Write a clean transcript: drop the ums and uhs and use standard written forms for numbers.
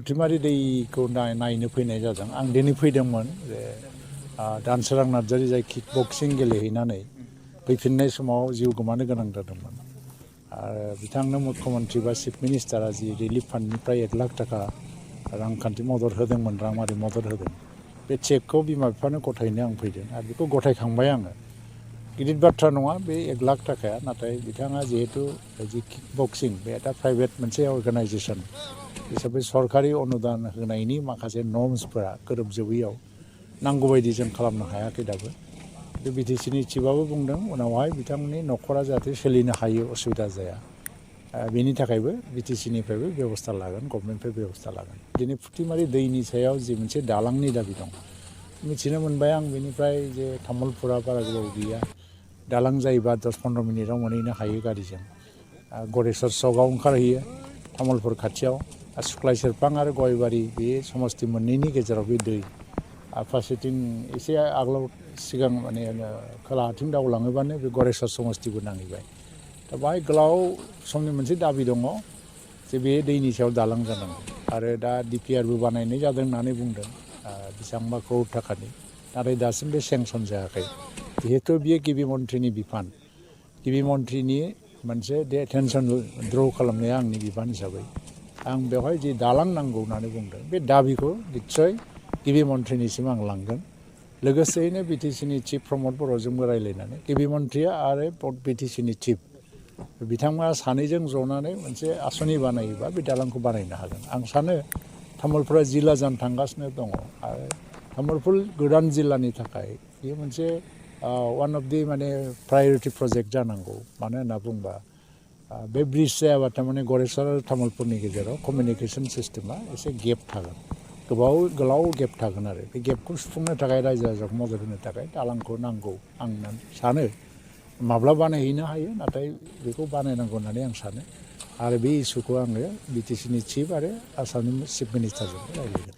फुथिमारि दैखौ नायनो फैनाय जादों। आं दिनै फैदोंमोन जे दानसोरां नार्जारि जाय किक बक्सिं गेलेहैनानै फैफिननाय समाव जिउ गोमानो गोनां जादोंमोन आरो बिथांनो मुख्यमन्त्रि बा चिफ मिनिस्टारा जि रिलिफ फान्डनिफ्राय 1 लाख थाखा रांखान्थि मदद होदोंमोन, राङारि मदद होदों, बे चेकखौ बिमा बिफानो गथायनो आं फैदों आरो बेखौ गथायखांबाय आङो। गिदिर बाथ्रा नङा बे 1 लाख थाखाया, नाथाय बिथाङा जिहेतु जि किक बक्सिं बे दा प्राइभेट मोनसे अर्गानाइजेसन हिसाबै सरकारि अनुदान होनायनि माखासे नर्म्सफोरा गोरोबजोबैयाव नांगौबायदि जों खालामनो हायाखै दाबो। बे बिटिसिनि चिफआबो बुंदों उनावहाय बिथांमोननि न'खरा जाहाथे सोलिनो हायो, असुबिदा जाया, बेनि थाखायबो बिटिसिनिफ्रायबो बेबस्था लागोन, गभर्नमेन्टनिफ्राय बेबस्था लागोन। दिनै फुथिमारि दैनि सायाव जि मोनसे दालांनि दाबि दं, मिथिनो मोनबाय आं बेनिफ्राय जे तामुलपुरा बारा गोबाव गैया, दालां जायोबा 10-15 मिनिटाव मोनहैनो हायो गारिजों। गरेस्वर सकआव ओंखारहैयो तामुलपुर खाथियाव, सुख्लाय सेरफां आरो गयबारि बे समस्ति मोननैनि गेजेराव बे दै, फारसेथिं एसे आगोलाव सिगां माने खोलाहाथिं दावलाङोबानो बे गरेस्वर समस्तिबो नांहैबाय। दा बाहाय गोलाव समनि मोनसे दाबि दङ जे बे दैनि सायाव दालां जानांगौ आरो दा DPRबो बानायनाय जादों होननानै बुंदों बेसेबांबा करोड़ थाखानि, नाथाय दासिमबो सेंसन जायाखै। जिहेतु बियो गिबि मन्थ्रिनि बिफान, गिबि मन्थ्रिनि मोनसे एटेनसन द्र' खालामनाया आंनि बिबान हिसाबै आं बेवहाय जि दालां नांगौ होननानै बुंदों बे दाबिखौ निस्सय गिबि मन्थ्रिनिसिम आं लांगोन। लोगोसेयैनो बिटिसिनि चिफ प्रमद बर'जोंबो रायज्लायनानै गिबि मन्थ्रिया आरो बिटिसिनि चिफ बिथांमोना सानैजों जनानै मोनसे आसनि बानायोबा बे दालांखौ बानायनो हागोन। आं सानो तामुलपुरा जिल्ला जानो थांगासिनो दङ आरो तामुलपुर गोदान जिल्लानि थाखाय बेयो मोनसे वान अफ दि माने प्रायरिटि प्रजेक्ट जानांगौ। मानो होनना बुंबा बे ब्रिज जायाबा थारमाने गरेस्वर आरो तामुलपुरनि गेजेराव कमिउनिकेसन सिस्टेमा एसे गेप थागोन, गोलाव गेप थागोन आरो बे गेपखौ सुफुंनो थाखाय रायजो राजाखौ मदद होनो थाखाय दालांखौ नांगौ आं सानो। माब्ला बानायहैनो हायो, नाथाय बेखौ बानायनांगौ होननानै आं सानो आरो बे इसुखौ आङो बिटिसिनि चिफ आरो आसामनि चिफ मिनिस्टारजों रायज्लायगोन।